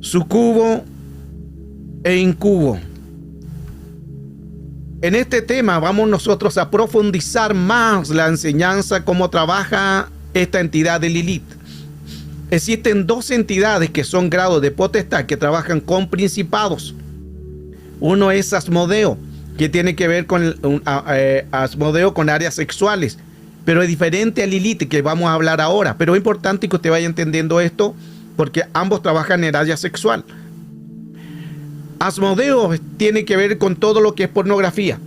sucubo e incubo. En este tema vamos nosotros a profundizar más la enseñanza, cómo trabaja esta entidad de Lilith. Existen dos entidades que son grados de potestad que trabajan con principados. Uno es Asmodeo, que tiene que ver con Asmodeo con áreas sexuales, pero es diferente a Lilith, que vamos a hablar ahora. Pero es importante que usted vaya entendiendo esto, porque ambos trabajan en área sexual. Asmodeo tiene que ver con todo lo que es pornografía,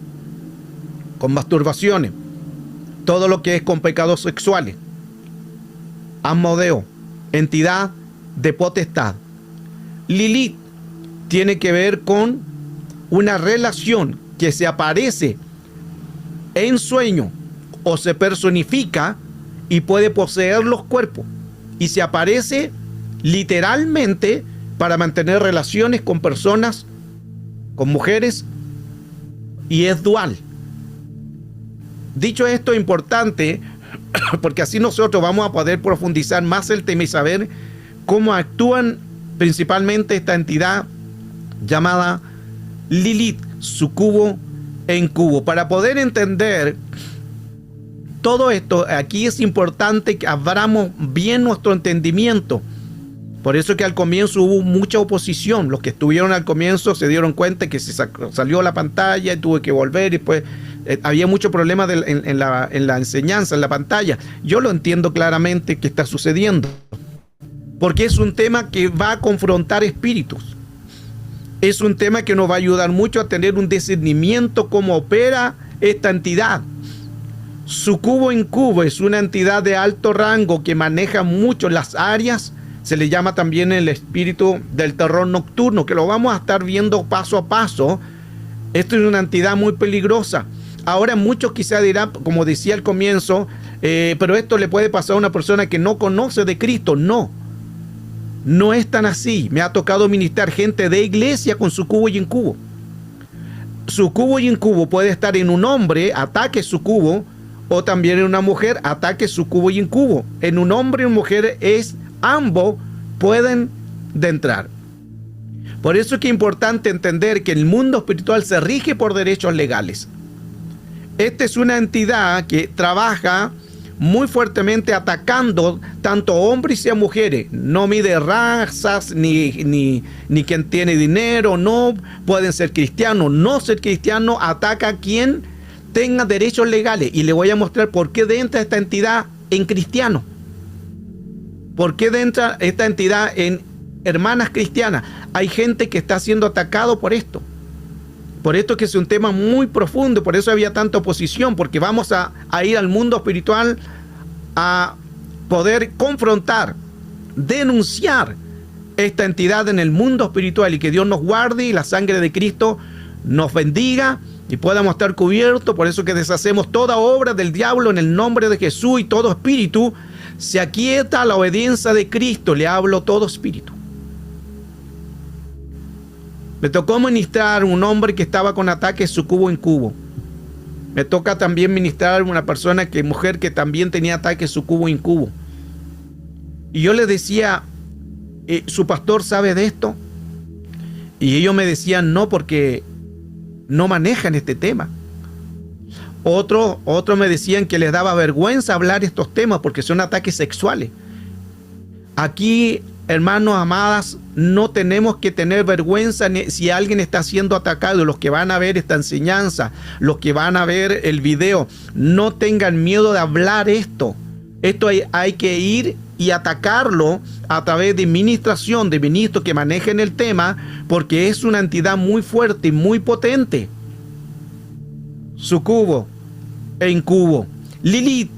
con masturbaciones, todo lo que es con pecados sexuales. Asmodeo, entidad de potestad. Lilith tiene que ver con una relación que se aparece en sueño o se personifica y puede poseer los cuerpos, y se aparece literalmente para mantener relaciones con personas, con mujeres, y es dual. Dicho esto, es importante porque así nosotros vamos a poder profundizar más el tema y saber cómo actúan principalmente esta entidad llamada Lilith, sucubo e incubo. Para poder entender todo esto, aquí es importante que abramos bien nuestro entendimiento. Por eso que al comienzo hubo mucha oposición. Los que estuvieron al comienzo se dieron cuenta que se salió la pantalla y tuve que volver, y pues había mucho problema en la enseñanza, en la pantalla. Yo lo entiendo claramente que está sucediendo, porque es un tema que va a confrontar espíritus. Es un tema que nos va a ayudar mucho a tener un discernimiento cómo opera esta entidad. Sucubo incubo es una entidad de alto rango que maneja mucho las áreas. Se le llama también el espíritu del terror nocturno, que lo vamos a estar viendo paso a paso. Esto es una entidad muy peligrosa. Ahora muchos quizá dirán, como decía al comienzo, pero esto le puede pasar a una persona que no conoce de Cristo. No, no es tan así. Me ha tocado ministrar gente de iglesia con sucubo y incubo. Sucubo y incubo puede estar en un hombre, ataque sucubo, o también en una mujer, ataque sucubo y incubo. En un hombre y una mujer ambos pueden entrar. Por eso es que es importante entender que el mundo espiritual se rige por derechos legales. Esta es una entidad que trabaja muy fuertemente atacando tanto hombres y a mujeres. No mide razas ni quien tiene dinero, no pueden ser cristianos, no ser cristianos, ataca a quien tenga derechos legales. Y le voy a mostrar por qué entra esta entidad en cristianos. ¿Por qué entra esta entidad en hermanas cristianas? Hay gente que está siendo atacado por esto. Por esto que es un tema muy profundo, por eso había tanta oposición, porque vamos a ir al mundo espiritual a poder confrontar, denunciar esta entidad en el mundo espiritual, y que Dios nos guarde y la sangre de Cristo nos bendiga y podamos estar cubiertos. Por eso que deshacemos toda obra del diablo en el nombre de Jesús, y todo espíritu se aquieta a la obediencia de Cristo. Le hablo todo espíritu. Me tocó ministrar un hombre que estaba con ataques sucubo incubo. Me toca también ministrar una mujer que también tenía ataques sucubo incubo. Y yo le decía, ¿su pastor sabe de esto? Y ellos me decían, no, porque no manejan este tema. Otros me decían que les daba vergüenza hablar estos temas porque son ataques sexuales. Aquí, hermanos amadas, no tenemos que tener vergüenza si alguien está siendo atacado. Los que van a ver esta enseñanza, los que van a ver el video, no tengan miedo de hablar esto. Esto hay que ir y atacarlo a través de ministración, de ministros que manejen el tema, porque es una entidad muy fuerte y muy potente. Sucubo e incubo. Lilith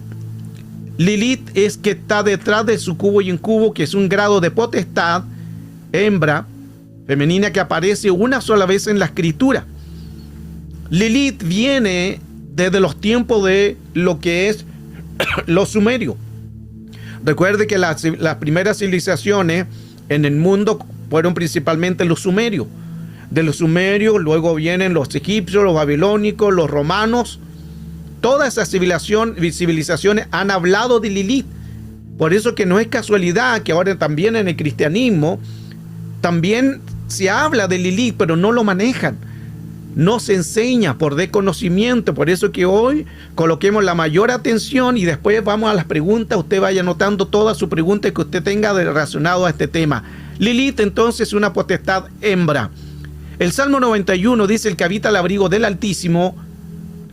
es que está detrás de sucubo y incubo, que es un grado de potestad, hembra, femenina, que aparece una sola vez en la escritura. Lilith viene desde los tiempos de lo que es los sumerios. Recuerde que las primeras civilizaciones en el mundo fueron principalmente los sumerios. De los sumerios luego vienen los egipcios, los babilónicos, los romanos. Todas esas civilizaciones han hablado de Lilith. Por eso que no es casualidad que ahora también en el cristianismo También se habla de Lilith, pero no lo manejan. No se enseña por desconocimiento. Por eso que hoy coloquemos la mayor atención y después vamos a las preguntas. Usted vaya anotando todas sus preguntas que usted tenga relacionado a este tema. Lilith entonces es una potestad hembra. El Salmo 91 dice: el que habita el abrigo del Altísimo,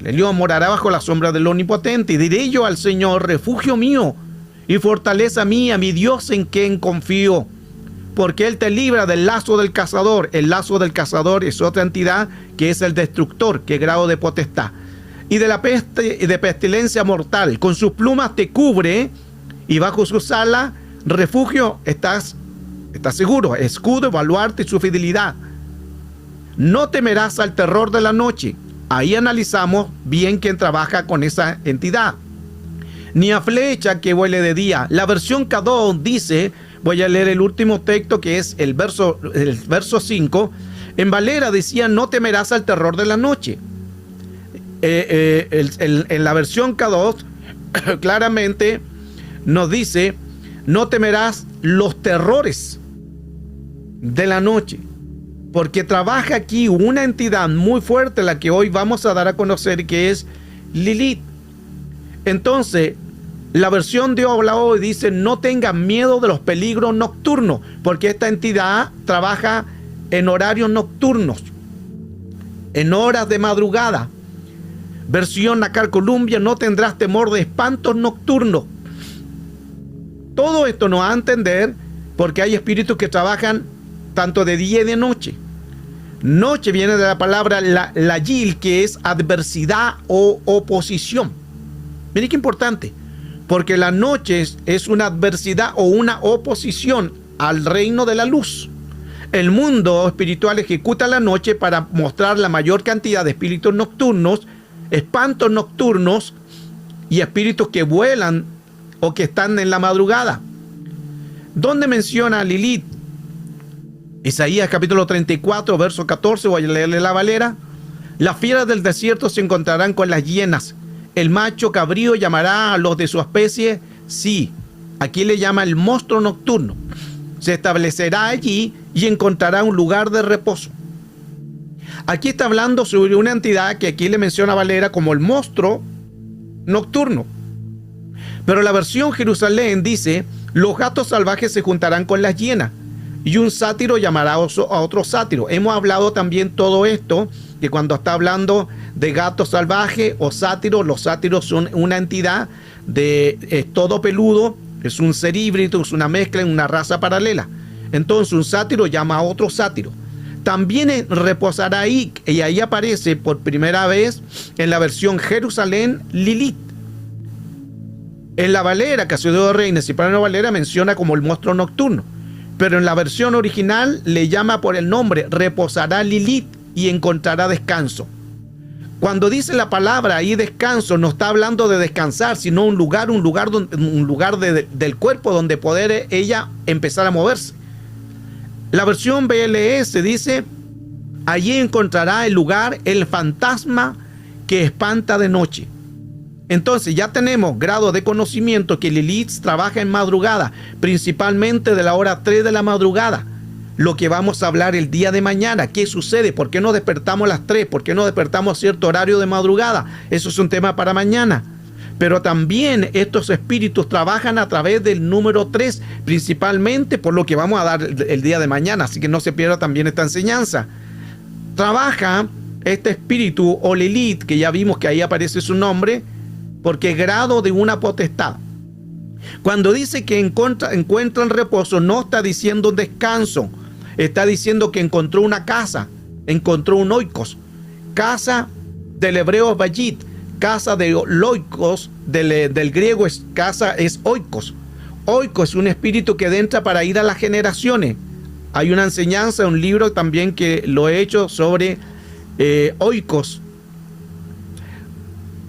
el león morará bajo la sombra del Omnipotente. Y diré yo al Señor: refugio mío y fortaleza mía, mi Dios en quien confío. Porque Él te libra del lazo del cazador. El lazo del cazador es otra entidad que es el destructor, que es grado de potestad. Y de la peste y de pestilencia mortal. Con sus plumas te cubre y bajo sus alas refugio estás seguro. Escudo, baluarte y su fidelidad. No temerás al terror de la noche. Ahí analizamos bien quién trabaja con esa entidad. Ni a flecha que vuele de día. La versión K2 dice, voy a leer el último texto que es el verso 5. En Valera decía: no temerás al terror de la noche. En la versión K2 claramente nos dice: no temerás los terrores de la noche. Porque trabaja aquí una entidad muy fuerte, la que hoy vamos a dar a conocer, que es Lilith. Entonces, la versión de Habla Hoy dice: no tengan miedo de los peligros nocturnos, porque esta entidad trabaja en horarios nocturnos, en horas de madrugada. Versión Nacar Columbia: no tendrás temor de espantos nocturnos. Todo esto nos va a entender porque hay espíritus que trabajan tanto de día y de noche. Noche viene de la palabra la yil, que es adversidad o oposición. Miren qué importante, porque la noche es una adversidad o una oposición al reino de la luz. El mundo espiritual ejecuta la noche para mostrar la mayor cantidad de espíritus nocturnos, espantos nocturnos y espíritus que vuelan o que están en la madrugada. ¿Dónde menciona a Lilith? Isaías capítulo 34, verso 14, voy a leerle la Valera. Las fieras del desierto se encontrarán con las hienas. El macho cabrío llamará a los de su especie. Sí, aquí le llama el monstruo nocturno. Se establecerá allí y encontrará un lugar de reposo. Aquí está hablando sobre una entidad que aquí le menciona Valera como el monstruo nocturno. Pero la versión Jerusalén dice: los gatos salvajes se juntarán con las hienas, y un sátiro llamará a otro sátiro. Hemos hablado también todo esto, que cuando está hablando de gato salvaje o sátiro, los sátiros son una entidad de todo peludo, es un ser híbrido, es una mezcla en una raza paralela. Entonces un sátiro llama a otro sátiro. También reposará ahí, y ahí aparece por primera vez en la versión Jerusalén Lilith. En la Valera, Casio de Reines y Plano Valera menciona como el monstruo nocturno. Pero en la versión original le llama por el nombre: reposará Lilith y encontrará descanso. Cuando dice la palabra ahí descanso, no está hablando de descansar, sino un lugar del cuerpo donde poder ella empezar a moverse. La versión BLS dice: allí encontrará el lugar, el fantasma que espanta de noche. Entonces ya tenemos grado de conocimiento que Lilith trabaja en madrugada, principalmente de la hora 3 de la madrugada. Lo que vamos a hablar el día de mañana, ¿qué sucede? ¿Por qué no despertamos a las 3? ¿Por qué no despertamos a cierto horario de madrugada? Eso es un tema para mañana. Pero también estos espíritus trabajan a través del número 3, principalmente por lo que vamos a dar el día de mañana, así que no se pierda también esta enseñanza. Trabaja este espíritu o Lilith, que ya vimos que ahí aparece su nombre, porque es grado de una potestad. Cuando dice que encuentran reposo, no está diciendo descanso, está diciendo que encontró una casa, encontró un oikos. Casa del hebreo bayit, casa de loikos, del griego es casa, es oikos. Oikos es un espíritu que entra para ir a las generaciones. Hay una enseñanza, un libro también que lo he hecho sobre oikos.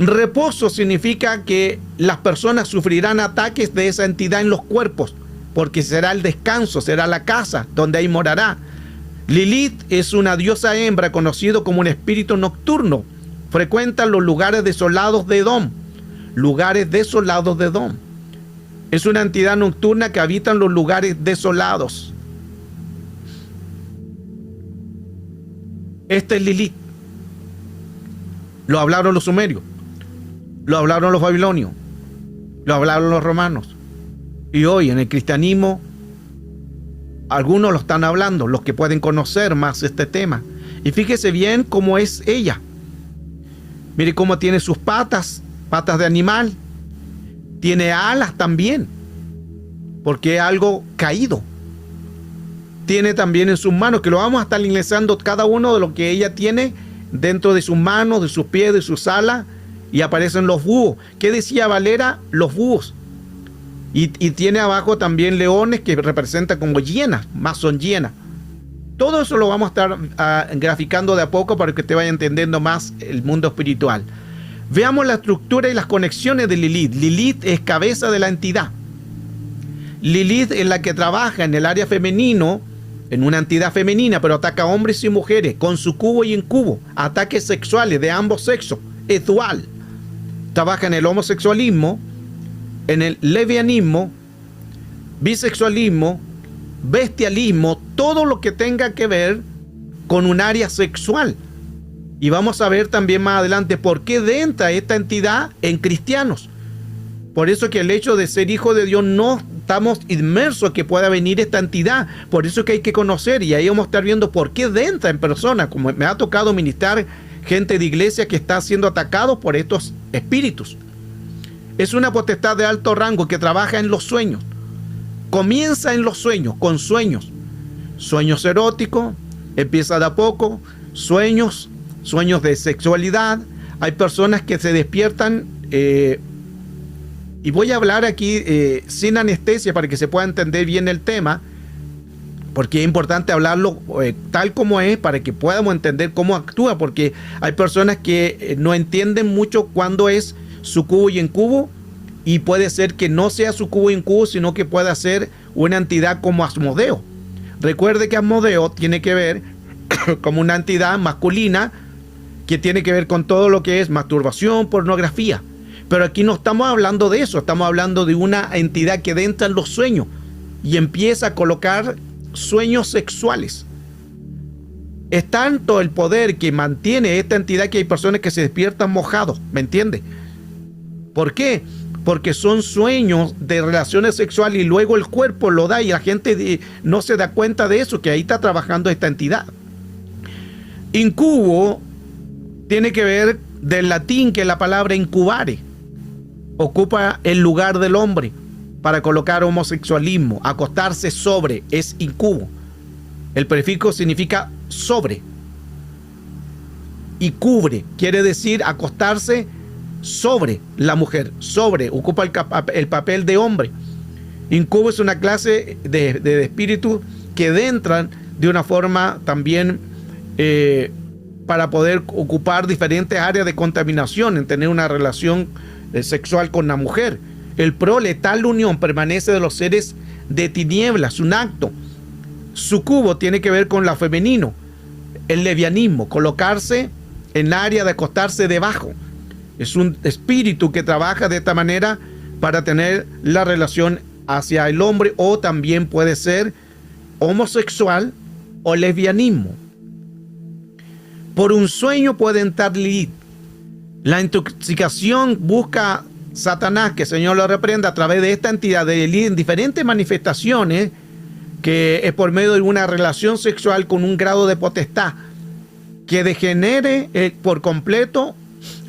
Reposo significa que las personas sufrirán ataques de esa entidad en los cuerpos, porque será el descanso, será la casa donde ahí morará. Lilith es una diosa hembra conocido como un espíritu nocturno. Frecuenta los lugares desolados de Edom. Lugares desolados de Edom. Es una entidad nocturna que habita en los lugares desolados. Este es Lilith. Lo hablaron los sumerios, lo hablaron los babilonios, lo hablaron los romanos. Y hoy en el cristianismo, algunos lo están hablando, los que pueden conocer más este tema. Y fíjese bien cómo es ella. Mire cómo tiene sus patas, patas de animal. Tiene alas también, porque es algo caído. Tiene también en sus manos, que lo vamos a estar ingresando cada uno de lo que ella tiene dentro de sus manos, de sus pies, de sus alas, y aparecen los búhos. ¿Qué decía Valera? Los búhos. Y tiene abajo también leones que representan como hienas, más son hienas. Todo eso lo vamos a estar graficando de a poco para que usted vaya entendiendo más el mundo espiritual. Veamos la estructura y las conexiones de Lilith. Lilith es cabeza de la entidad. Lilith es la que trabaja en el área femenino, en una entidad femenina, pero ataca a hombres y mujeres con sucubo y incubo, ataques sexuales de ambos sexos, es dual. Trabaja en el homosexualismo, en el lesbianismo, bisexualismo, bestialismo, todo lo que tenga que ver con un área sexual. Y vamos a ver también más adelante por qué entra esta entidad en cristianos. Por eso que el hecho de ser hijo de Dios no estamos inmersos que pueda venir esta entidad. Por eso que hay que conocer, y ahí vamos a estar viendo por qué entra en persona. Como me ha tocado ministrar gente de iglesia que está siendo atacados por estos espíritus. Es una potestad de alto rango que trabaja en los sueños. Comienza en los sueños, con sueños. Sueños eróticos, empieza de a poco, sueños de sexualidad. Hay personas que se despiertan, y voy a hablar aquí sin anestesia para que se pueda entender bien el tema, porque es importante hablarlo tal como es para que podamos entender cómo actúa, porque hay personas que no entienden mucho cuándo es sucubo y incubo, y puede ser que no sea sucubo y incubo, sino que pueda ser una entidad como Asmodeo. Recuerde que Asmodeo tiene que ver como una entidad masculina que tiene que ver con todo lo que es masturbación, pornografía. Pero aquí no estamos hablando de eso, estamos hablando de una entidad que entra en los sueños y empieza a colocar sueños sexuales. Es tanto el poder que mantiene esta entidad que hay personas que se despiertan mojados, ¿me entiende? ¿Por qué? Porque son sueños de relaciones sexuales y luego el cuerpo lo da y la gente no se da cuenta de eso, que ahí está trabajando esta entidad. Incubo tiene que ver del latín, que es la palabra incubare. Ocupa el lugar del hombre para colocar homosexualismo. Acostarse sobre es incubo. El prefijo significa sobre. Y cubre quiere decir acostarse sobre la mujer. Sobre, ocupa el papel de hombre. Incubo es una clase de espíritus que entran de una forma también para poder ocupar diferentes áreas de contaminación, en tener una relación sexual con la mujer. El proletal unión permanece de los seres de tinieblas, un acto. Sucubo tiene que ver con lo femenino, el lesbianismo, colocarse en área de acostarse debajo. Es un espíritu que trabaja de esta manera para tener la relación hacia el hombre, o también puede ser homosexual o lesbianismo. Por un sueño puede entrar Lilith. La intoxicación busca Satanás, que el Señor lo reprenda, a través de esta entidad de Lilith en diferentes manifestaciones, que es por medio de una relación sexual con un grado de potestad que degenere por completo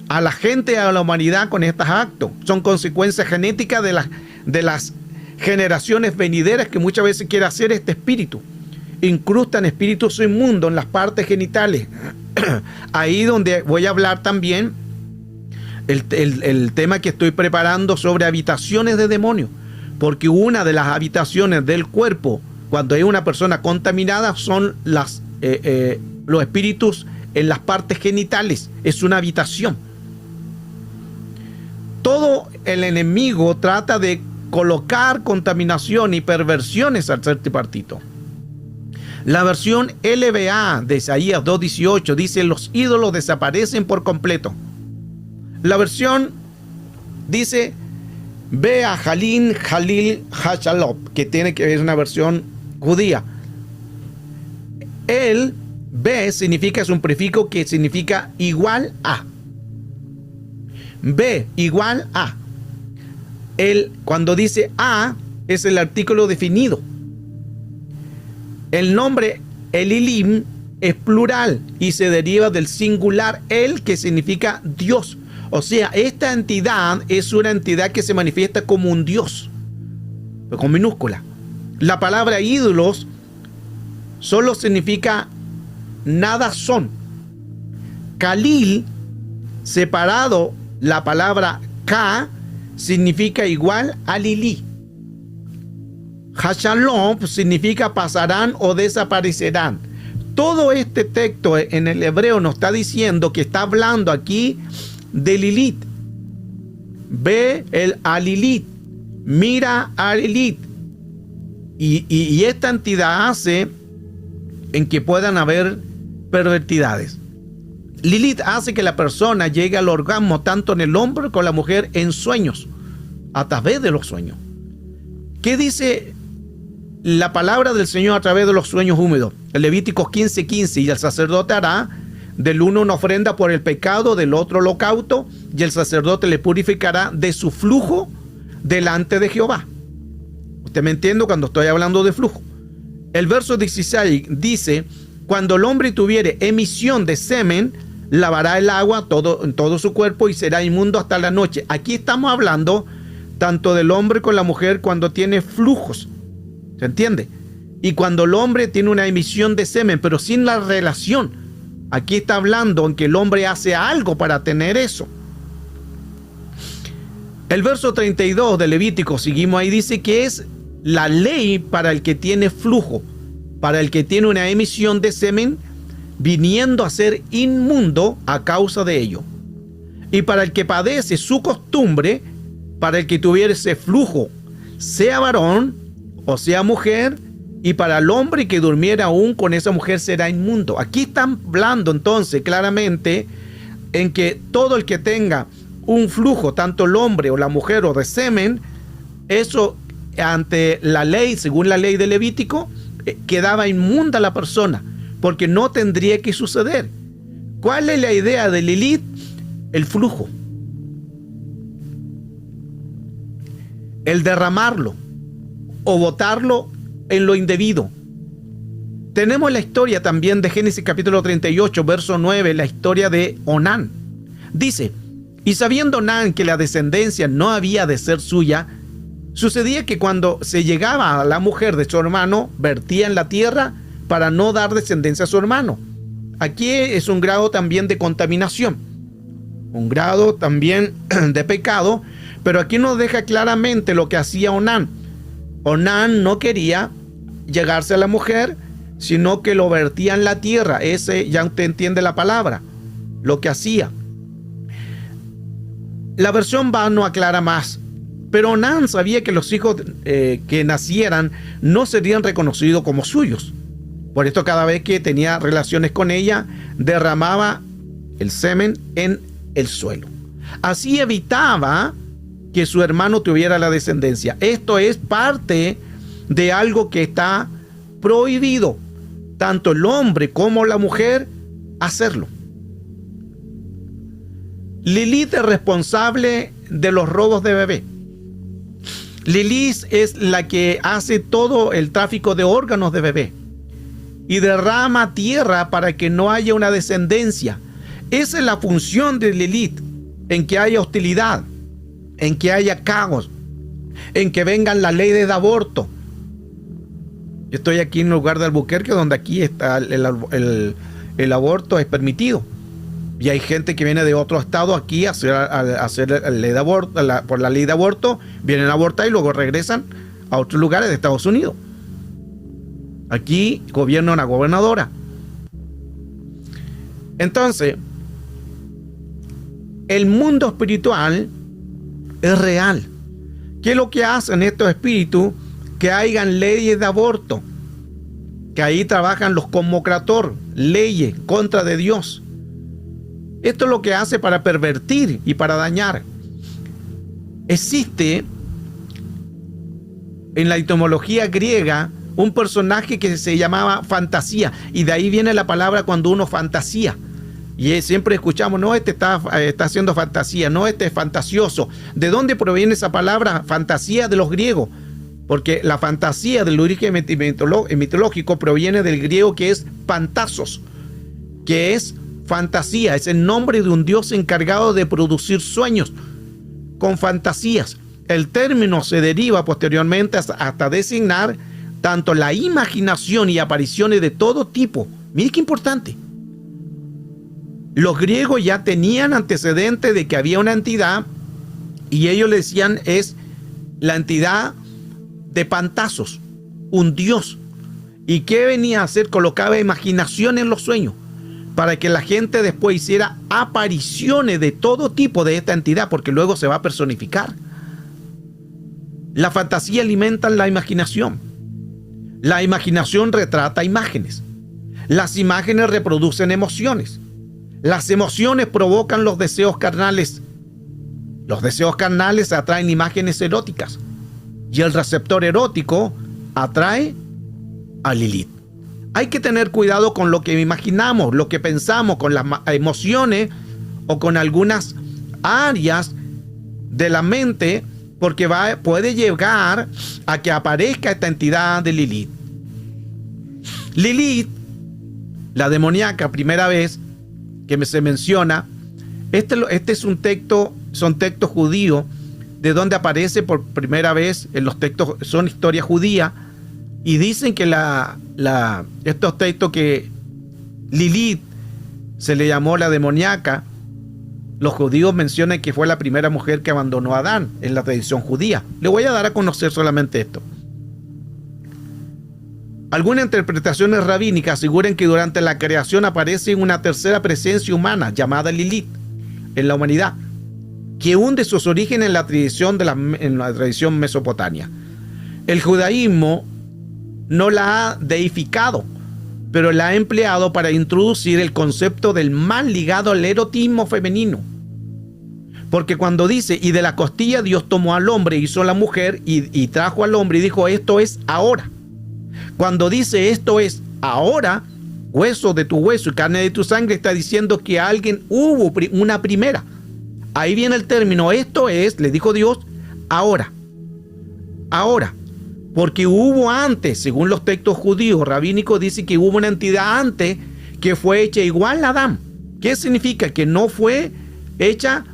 a la gente, a la humanidad con estos actos. Son consecuencias genéticas de las generaciones venideras que muchas veces quiere hacer este espíritu. Incrustan espíritus inmundos en las partes genitales. Ahí donde voy a hablar también el tema que estoy preparando sobre habitaciones de demonios, porque una de las habitaciones del cuerpo cuando hay una persona contaminada son los espíritus en las partes genitales. Es una habitación. Todo el enemigo trata de colocar contaminación y perversiones al ser tripartito. La versión LBA de Isaías 2:18 dice: los ídolos desaparecen por completo. La versión dice Bea Jalil Hachalop, que tiene que ver una versión judía. Él B significa, es un prefijo que significa igual a. B igual a. Cuando dice a, es el artículo definido. El nombre Elilim es plural y se deriva del singular el, que significa Dios. O sea, esta entidad es una entidad que se manifiesta como un Dios, pero con minúscula. La palabra ídolos solo significa nada son. Khalil, separado, la palabra Ka significa igual a Lili. Hashalom significa pasarán o desaparecerán. Todo este texto en el hebreo nos está diciendo que está hablando aquí de Lilith. Ve a Lilith, mira a Lilith. Y esta entidad hace en que puedan haber pervertidades. Lilith hace que la persona llegue al orgasmo tanto en el hombre como en la mujer en sueños, a través de los sueños. ¿Qué dice la palabra del Señor a través de los sueños húmedos? El Levíticos 15:15, y el sacerdote hará del uno una ofrenda por el pecado, del otro holocausto, y el sacerdote le purificará de su flujo delante de Jehová. Usted me entiende cuando estoy hablando de flujo. El verso 16 dice: cuando el hombre tuviere emisión de semen, lavará el agua en todo su cuerpo y será inmundo hasta la noche. Aquí estamos hablando tanto del hombre con la mujer cuando tiene flujos. ¿Se entiende? Y cuando el hombre tiene una emisión de semen, pero sin la relación. Aquí está hablando en que el hombre hace algo para tener eso. El verso 32 de Levítico, seguimos ahí, dice que es la ley para el que tiene flujo, para el que tiene una emisión de semen, viniendo a ser inmundo a causa de ello. Y para el que padece su costumbre, para el que tuviera ese flujo, sea varón o sea mujer, y para el hombre que durmiera aún con esa mujer será inmundo. Aquí están hablando entonces claramente en que todo el que tenga un flujo, tanto el hombre o la mujer o de semen, eso ante la ley, según la ley de Levítico, quedaba inmunda la persona, porque no tendría que suceder. ¿Cuál es la idea de Lilith? El flujo, el derramarlo o botarlo en lo indebido. Tenemos la historia también de Génesis capítulo 38, verso 9, la historia de Onán. Dice: y sabiendo Onán que la descendencia no había de ser suya, sucedía que cuando se llegaba a la mujer de su hermano, vertía en la tierra para no dar descendencia a su hermano. Aquí es un grado también de contaminación, un grado también de pecado, pero aquí nos deja claramente lo que hacía Onán. Onán no quería llegarse a la mujer, sino que lo vertía en la tierra. Ese, ya usted entiende la palabra, lo que hacía. La versión va no aclara más, pero Onán sabía que los hijos que nacieran no serían reconocidos como suyos. Por esto, cada vez que tenía relaciones con ella, derramaba el semen en el suelo. Así evitaba que su hermano tuviera la descendencia. Esto es parte de algo que está prohibido, tanto el hombre como la mujer, hacerlo. Lilith es responsable de los robos de bebé. Lilith es la que hace todo el tráfico de órganos de bebé y derrama tierra para que no haya una descendencia. Esa es la función de Lilith, en que haya hostilidad, en que haya caos, en que vengan la ley de aborto. Yo estoy aquí en el lugar de Albuquerque, donde aquí está el aborto es permitido. Y hay gente que viene de otro estado aquí a hacer la ley de aborto, por la ley de aborto, vienen a abortar y luego regresan a otros lugares de Estados Unidos. Aquí gobierna una gobernadora. Entonces, el mundo espiritual es real. ¿Qué es lo que hacen estos espíritus? Que hayan leyes de aborto, que ahí trabajan los conmocrator, leyes contra de Dios. Esto es lo que hace para pervertir y para dañar. Existe en la etimología griega un personaje que se llamaba fantasía, y de ahí viene la palabra cuando uno fantasía. Y siempre escuchamos, no, este está haciendo fantasía, no, este es fantasioso. ¿De dónde proviene esa palabra fantasía? De los griegos. Porque la fantasía del origen mitológico proviene del griego, que es pantasos, que es fantasía, es el nombre de un dios encargado de producir sueños con fantasías. El término se deriva posteriormente hasta designar tanto la imaginación y apariciones de todo tipo. Mire qué importante. Los griegos ya tenían antecedentes de que había una entidad, y ellos le decían es la entidad de Pantasos, un dios. ¿Y qué venía a hacer? Colocaba imaginación en los sueños para que la gente después hiciera apariciones de todo tipo de esta entidad, porque luego se va a personificar. La fantasía alimenta la imaginación. La imaginación retrata imágenes. Las imágenes reproducen emociones. Las emociones provocan los deseos carnales. Los deseos carnales atraen imágenes eróticas. Y el receptor erótico atrae a Lilith. Hay que tener cuidado con lo que imaginamos, lo que pensamos, con las emociones o con algunas áreas de la mente, porque puede llegar a que aparezca esta entidad de Lilith. Lilith, la demoníaca, primera vez que se menciona, este es un texto, son textos judíos, de donde aparece por primera vez en los textos, son historia judía, y dicen que estos textos que Lilith se le llamó la demoníaca, los judíos mencionan que fue la primera mujer que abandonó a Adán en la tradición judía. Le voy a dar a conocer solamente esto. Algunas interpretaciones rabínicas aseguran que durante la creación aparece una tercera presencia humana llamada Lilith en la humanidad, que hunde sus orígenes en la tradición mesopotamia. El judaísmo no la ha deificado, pero la ha empleado para introducir el concepto del mal ligado al erotismo femenino. Porque cuando dice, y de la costilla Dios tomó al hombre, hizo la mujer y trajo al hombre y dijo, esto es ahora. Cuando dice esto es ahora, hueso de tu hueso y carne de tu sangre, está diciendo que alguien hubo una primera. Ahí viene el término, esto es, le dijo Dios, ahora. Ahora. Porque hubo antes, según los textos judíos rabínicos, dice que hubo una entidad antes que fue hecha igual a Adán. ¿Qué significa? Que no fue hecha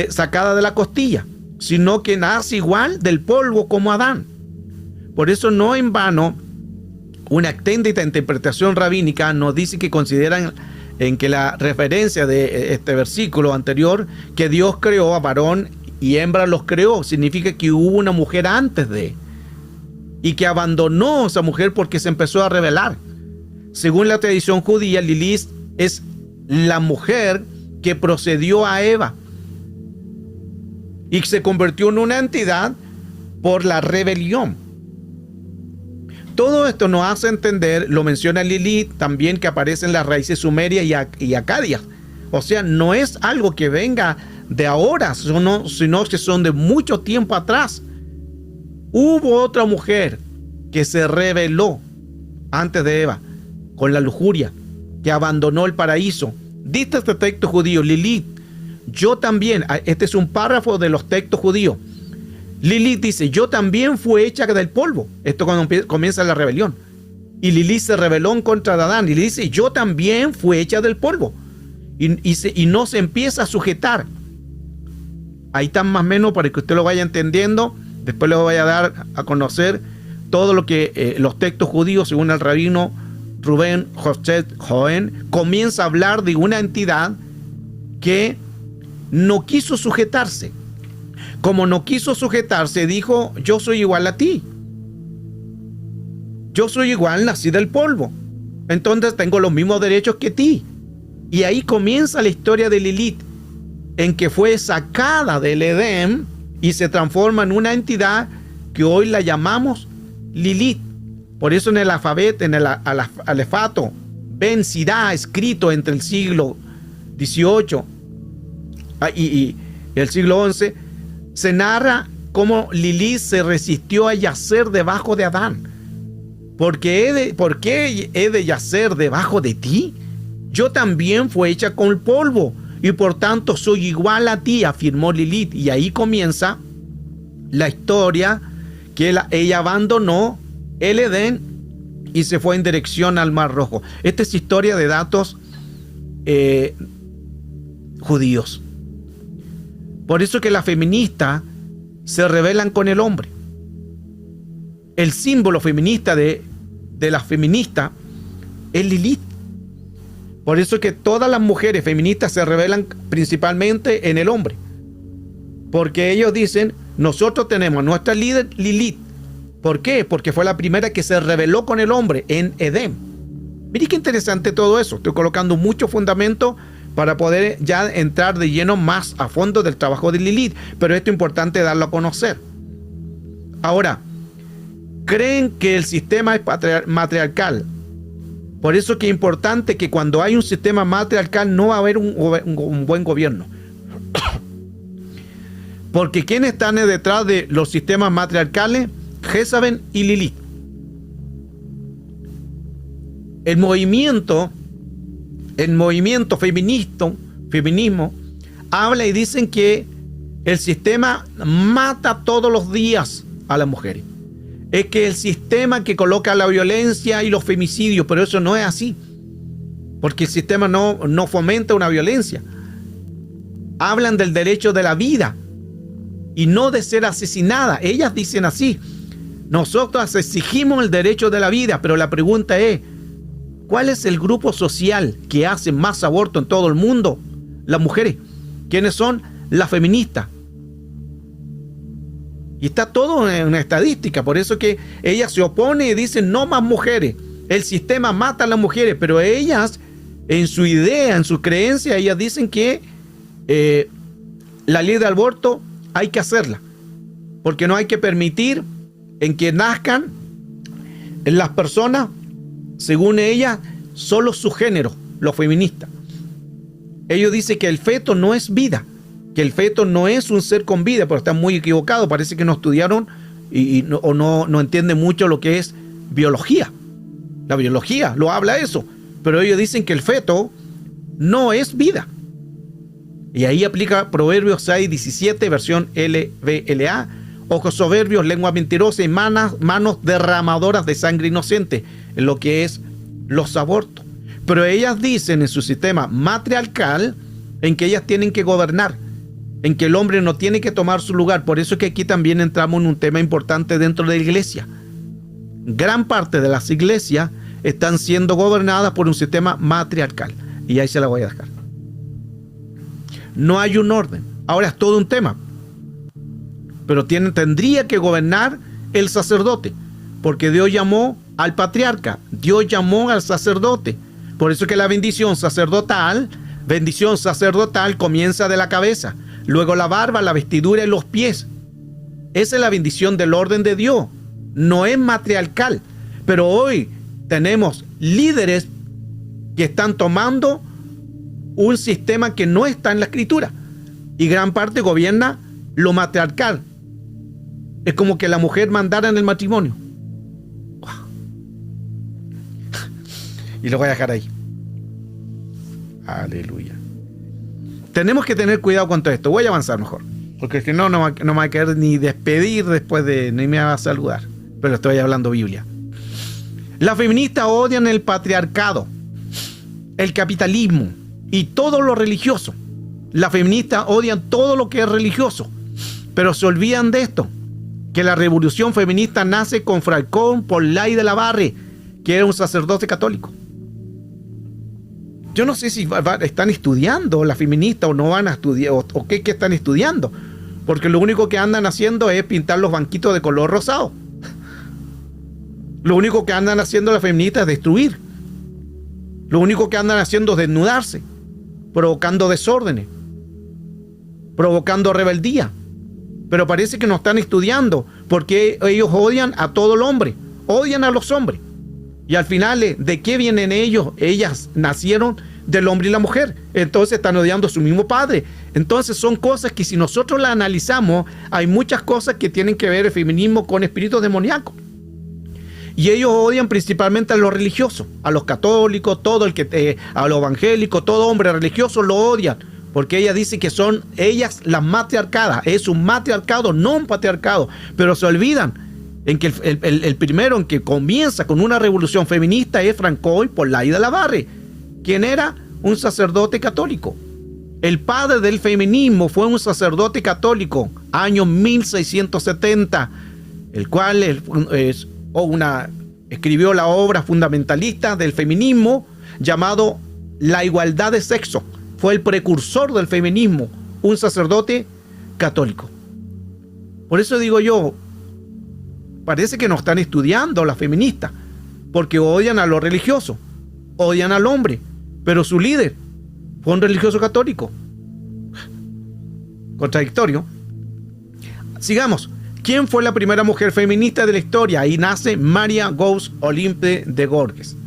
sacada de la costilla, sino que nace igual del polvo como Adán. Por eso no en vano, una extendida interpretación rabínica nos dice que consideran en que la referencia de este versículo anterior, que Dios creó a varón y hembra los creó, significa que hubo una mujer antes de, y que abandonó a esa mujer porque se empezó a rebelar. Según la tradición judía, Lilith es la mujer que procedió a Eva y se convirtió en una entidad por la rebelión. Todo esto nos hace entender, lo menciona Lilith también, que aparece en las raíces sumerias y acadias. O sea, no es algo que venga de ahora, sino que son de mucho tiempo atrás. Hubo otra mujer que se rebeló antes de Eva con la lujuria, que abandonó el paraíso. Dice este texto judío, Lilith, yo también, este es un párrafo de los textos judíos. Lilith dice, yo también fui hecha del polvo. Esto cuando comienza la rebelión. Y Lilith se rebeló en contra de Adán. Y le dice, yo también fui hecha del polvo. Y no se empieza a sujetar. Ahí está más o menos para que usted lo vaya entendiendo. Después le voy a dar a conocer todo lo que los textos judíos, según el rabino Rubén Hofstede Cohen, comienza a hablar de una entidad que no quiso sujetarse. Como no quiso sujetarse, dijo, yo soy igual a ti. Yo soy igual, nací del polvo. Entonces tengo los mismos derechos que ti. Y ahí comienza la historia de Lilith, en que fue sacada del Edén y se transforma en una entidad que hoy la llamamos Lilith. Por eso en el alfabeto, en el alefato, Ben Sirá, escrito entre el siglo XVIII y el siglo XI, se narra cómo Lilith se resistió a yacer debajo de Adán. ¿Por qué he de yacer debajo de ti? Yo también fui hecha con polvo, y por tanto soy igual a ti, afirmó Lilith. Y ahí comienza la historia que ella abandonó el Edén y se fue en dirección al Mar Rojo. Esta es historia de datos judíos. Por eso que las feministas se rebelan con el hombre. El símbolo feminista de las feministas es Lilith. Por eso que todas las mujeres feministas se rebelan principalmente en el hombre. Porque ellos dicen, nosotros tenemos nuestra líder Lilith. ¿Por qué? Porque fue la primera que se rebeló con el hombre en Edén. Miren qué interesante todo eso. Estoy colocando mucho fundamento para poder ya entrar de lleno más a fondo del trabajo de Lilith. Pero esto es importante darlo a conocer. Ahora, creen que el sistema es matriarcal. Por eso que es importante que cuando hay un sistema matriarcal no va a haber un buen gobierno. Porque ¿quiénes están detrás de los sistemas matriarcales? Jezabel y Lilith. El movimiento feminismo habla y dicen que el sistema mata todos los días a las mujeres. Es que el sistema que coloca la violencia y los femicidios, pero eso no es así, porque el sistema no fomenta una violencia. Hablan del derecho de la vida y no de ser asesinada. Ellas dicen así: nosotros exigimos el derecho de la vida, pero la pregunta es, ¿cuál es el grupo social que hace más aborto en todo el mundo? Las mujeres. ¿Quiénes son? Las feministas. Y está todo en una estadística. Por eso que ellas se oponen y dicen no más mujeres. El sistema mata a las mujeres, pero ellas, en su idea, en su creencia, ellas dicen que la ley de aborto hay que hacerla, porque no hay que permitir en que nazcan en las personas, según ellas, solo su género, los feministas. Ellos dicen que el feto no es vida, que el feto no es un ser con vida, pero están muy equivocados. Parece que no estudiaron o no entienden mucho lo que es biología. La biología lo habla eso, pero ellos dicen que el feto no es vida. Y ahí aplica Proverbios 6:17, versión LBLA: ojos soberbios, lengua mentirosa y manos derramadoras de sangre inocente, en lo que es los abortos. Pero ellas dicen en su sistema matriarcal en que ellas tienen que gobernar, en que el hombre no tiene que tomar su lugar. Por eso es que aquí también entramos en un tema importante dentro de la iglesia. Gran parte de las iglesias están siendo gobernadas por un sistema matriarcal. Y ahí se la voy a dejar. No hay un orden. Ahora es todo un tema. Pero tendría que gobernar el sacerdote, porque Dios llamó al patriarca, Dios llamó al sacerdote. Por eso que la bendición sacerdotal comienza de la cabeza, luego la barba, la vestidura y los pies. Esa es la bendición del orden de Dios. No es matriarcal. Pero hoy tenemos líderes que están tomando un sistema que no está en la escritura, y gran parte gobierna lo matriarcal. Es como que la mujer mandara en el matrimonio. Y lo voy a dejar ahí. Aleluya. Tenemos que tener cuidado con todo esto. Voy a avanzar mejor, porque si no, no me va a querer ni despedir después ni me va a saludar. Pero estoy hablando Biblia. Las feministas odian el patriarcado, el capitalismo y todo lo religioso. Las feministas odian todo lo que es religioso, pero se olvidan de esto, que la revolución feminista nace con Falcón Porlay de la Barre, que era un sacerdote católico. Yo no sé si están estudiando las feministas o no van a estudiar, o qué están estudiando, porque lo único que andan haciendo es pintar los banquitos de color rosado. Lo único que andan haciendo las feministas es destruir. Lo único que andan haciendo es desnudarse, provocando desórdenes, provocando rebeldía. Pero parece que no están estudiando, porque ellos odian a todo el hombre, odian a los hombres. Y al final, ¿de qué vienen ellos? Ellas nacieron del hombre y la mujer, entonces están odiando a su mismo padre. Entonces son cosas que, si nosotros las analizamos, hay muchas cosas que tienen que ver el feminismo con espíritus demoníacos. Y ellos odian principalmente a los religiosos, a los católicos, a los evangélicos, todo hombre religioso lo odian, porque ella dice que son ellas las matriarcadas, es un matriarcado, no un patriarcado, pero se olvidan en que el primero en que comienza con una revolución feminista es Francois por la Ida Labarre, quien era un sacerdote católico. El padre del feminismo fue un sacerdote católico, año 1670, el cual escribió la obra fundamentalista del feminismo llamado La igualdad de sexo. Fue el precursor del feminismo, un sacerdote católico. Por eso digo yo, parece que no están estudiando las feministas, porque odian a lo religioso, odian al hombre, pero su líder fue un religioso católico. Contradictorio. Sigamos. ¿Quién fue la primera mujer feminista de la historia? Ahí nace María Gauss Olympe de Gorges.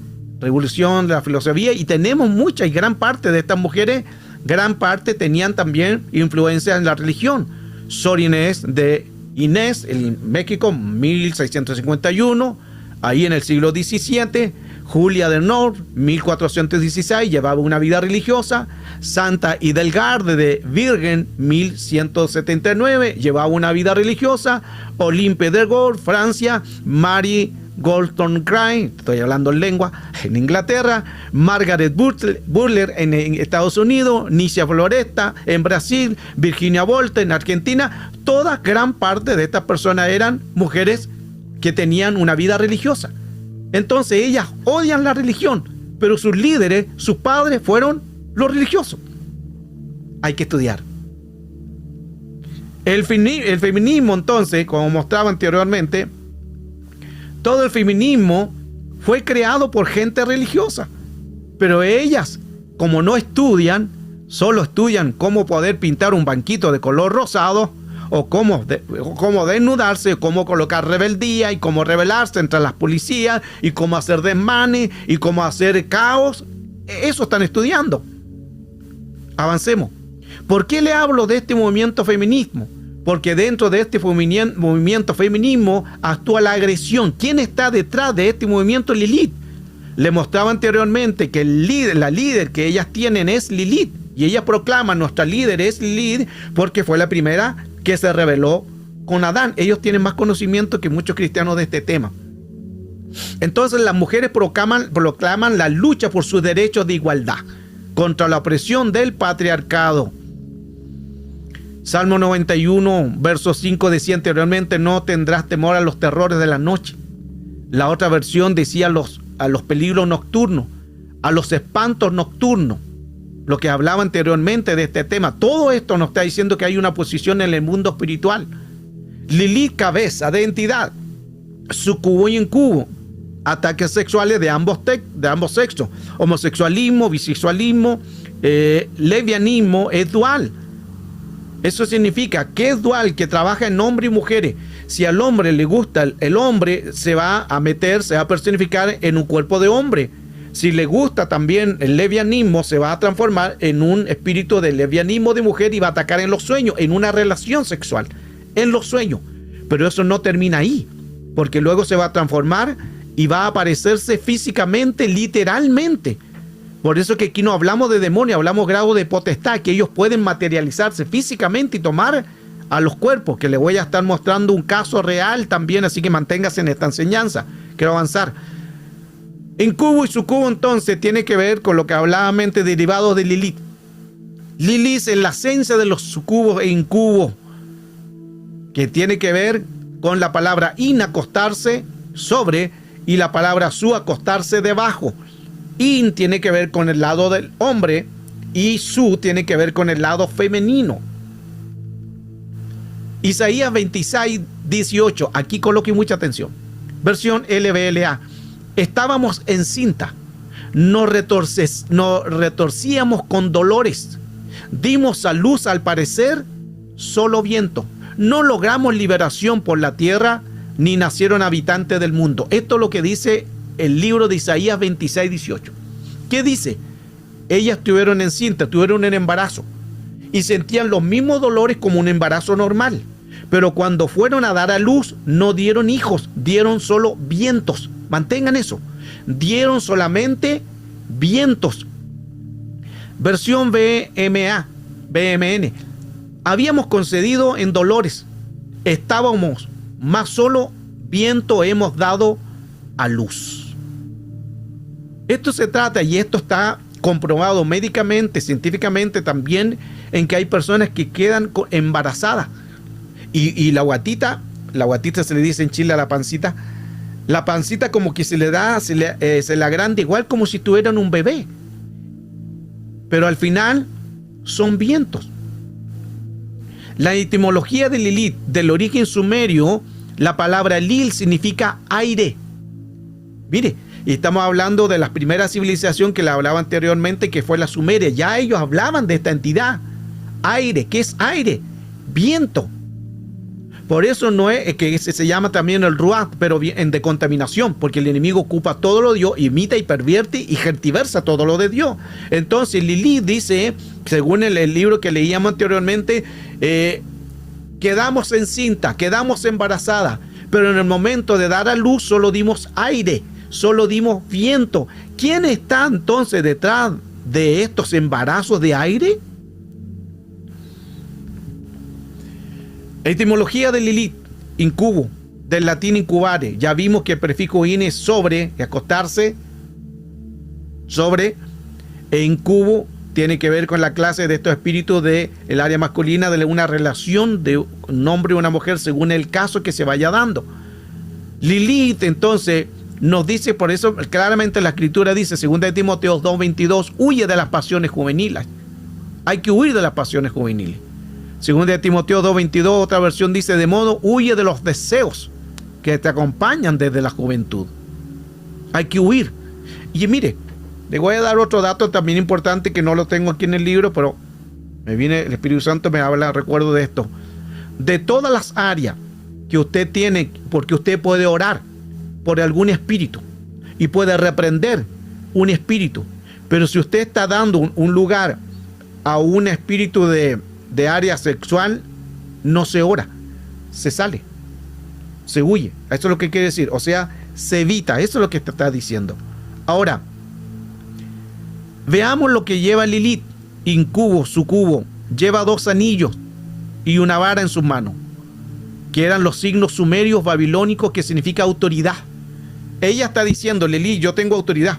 Revolución de la filosofía, y tenemos mucha y gran parte de estas mujeres, gran parte tenían también influencia en la religión. Sor Inés de Inés, en México, 1651, ahí en el siglo XVII. Julia de Nord, 1416, llevaba una vida religiosa. Santa Hidelgarde de Virgen, 1179, llevaba una vida religiosa. Olympe de Gaulle, Francia. Marie Wollstonecraft, estoy hablando en lengua, en Inglaterra. Margaret Butler en Estados Unidos. Nicia Floresta en Brasil. Virginia Woolf en Argentina. Toda gran parte de estas personas eran mujeres que tenían una vida religiosa. Entonces ellas odian la religión, pero sus líderes, sus padres fueron los religiosos. Hay que estudiar. El feminismo, entonces, como mostraba anteriormente, todo el feminismo fue creado por gente religiosa, pero ellas, como no estudian, solo estudian cómo poder pintar un banquito de color rosado, o cómo desnudarse, cómo colocar rebeldía y cómo rebelarse entre las policías y cómo hacer desmanes y cómo hacer caos. Eso están estudiando. Avancemos. ¿Por qué le hablo de este movimiento feminismo? Porque dentro de este movimiento feminismo actúa la agresión. ¿Quién está detrás de este movimiento? Lilith. Le mostraba anteriormente que la líder que ellas tienen es Lilith. Y ella proclama, nuestra líder es Lilith, porque fue la primera que se rebeló con Adán. Ellos tienen más conocimiento que muchos cristianos de este tema. Entonces las mujeres proclaman la lucha por sus derechos de igualdad contra la opresión del patriarcado. Salmo 91, verso 5 decía anteriormente: no tendrás temor a los terrores de la noche. La otra versión decía a los peligros nocturnos, a los espantos nocturnos. Lo que hablaba anteriormente de este tema. Todo esto nos está diciendo que hay una posición en el mundo espiritual. Lilith, cabeza de entidad. Sucubo y incubo. Ataques sexuales de ambos sexos. Homosexualismo, bisexualismo, lesbianismo es dual. Eso significa que es dual, que trabaja en hombres y mujeres. Si al hombre le gusta el hombre, se va a personificar en un cuerpo de hombre. Si le gusta también el lesbianismo, se va a transformar en un espíritu de lesbianismo de mujer y va a atacar en los sueños, en una relación sexual, en los sueños. Pero eso no termina ahí, porque luego se va a transformar y va a aparecerse físicamente, literalmente. Por eso que aquí no hablamos de demonio, hablamos grado de potestad, que ellos pueden materializarse físicamente y tomar a los cuerpos, que les voy a estar mostrando un caso real también, así que manténgase en esta enseñanza. Quiero avanzar. Incubo y sucubo entonces tiene que ver con lo que hablaba antes, derivados de Lilith. Lilith es la esencia de los sucubos e incubos, que tiene que ver con la palabra in, acostarse sobre, y la palabra su, acostarse debajo. In tiene que ver con el lado del hombre y su tiene que ver con el lado femenino. Isaías 26, 18. Aquí coloque mucha atención. Versión LBLA. Estábamos encinta, nos retorcíamos con dolores, dimos a luz al parecer solo viento, no logramos liberación por la tierra, ni nacieron habitantes del mundo. Esto es lo que dice el libro de Isaías 26, 18. ¿Qué dice? Ellas tuvieron encinta, tuvieron un embarazo y sentían los mismos dolores como un embarazo normal, pero cuando fueron a dar a luz no dieron hijos, dieron solo vientos. Mantengan eso. Dieron solamente vientos. Versión BMN. Habíamos concedido en dolores. Estábamos más solo viento hemos dado a luz. Esto se trata, y esto está comprobado médicamente, científicamente también, en que hay personas que quedan embarazadas. Y la guatita se le dice en Chile a la pancita como que se le agranda igual como si tuvieran un bebé. Pero al final son vientos. La etimología de Lilith, del origen sumerio, la palabra Lil significa aire. Mire, y estamos hablando de la primera civilización que le hablaba anteriormente, que fue la Sumeria. Ya ellos hablaban de esta entidad. Aire, ¿qué es aire? Viento. Por eso no es que se llama también el Ruach, pero en decontaminación, porque el enemigo ocupa todo lo de Dios, imita y pervierte y tergiversa todo lo de Dios. Entonces Lilith dice, según el libro que leíamos anteriormente, quedamos encinta, quedamos embarazadas, pero en el momento de dar a luz solo dimos aire, solo dimos viento. ¿Quién está entonces detrás de estos embarazos de aire? Etimología de Lilith, incubo, del latín incubare. Ya vimos que el prefijo in es sobre, acostarse, sobre, e incubo tiene que ver con la clase de estos espíritus del área masculina, de una relación de un hombre y una mujer según el caso que se vaya dando. Lilith entonces nos dice, por eso claramente la escritura dice, 2 Timoteo 2:22, huye de las pasiones juveniles. Hay que huir de las pasiones juveniles. 2 Timoteo 2:22, otra versión dice, de modo, huye de los deseos que te acompañan desde la juventud. Hay que huir. Y mire, le voy a dar otro dato también importante que no lo tengo aquí en el libro, pero me viene el Espíritu Santo, me habla, recuerdo de esto. De todas las áreas que usted tiene, porque usted puede orar por algún espíritu y puede reprender un espíritu, pero si usted está dando un lugar a un espíritu de área sexual, no se ora, se sale, se huye. Eso es lo que quiere decir, o sea, se evita. Eso es lo que te está diciendo. Ahora, veamos lo que lleva Lilith, incubo, sucubo. Lleva 2 anillos y una vara en sus manos, que eran los signos sumerios babilónicos, que significa autoridad. Ella está diciendo, Lilith, yo tengo autoridad,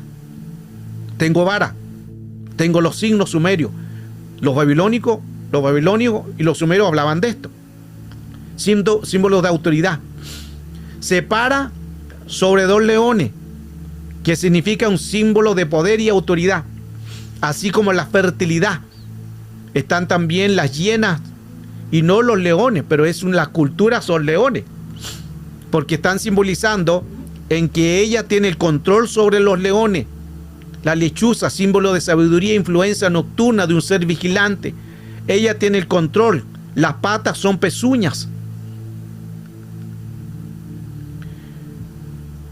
tengo vara, tengo los signos sumerios. Los babilónicos y los sumerios hablaban de esto. Símbolos de autoridad. Se para sobre 2 leones, que significa un símbolo de poder y autoridad. Así como la fertilidad. Están también las hienas y no los leones, pero la cultura son leones. Porque están simbolizando en que ella tiene el control sobre los leones. La lechuza, símbolo de sabiduría e influencia nocturna de un ser vigilante. Ella tiene el control. Las patas son pezuñas.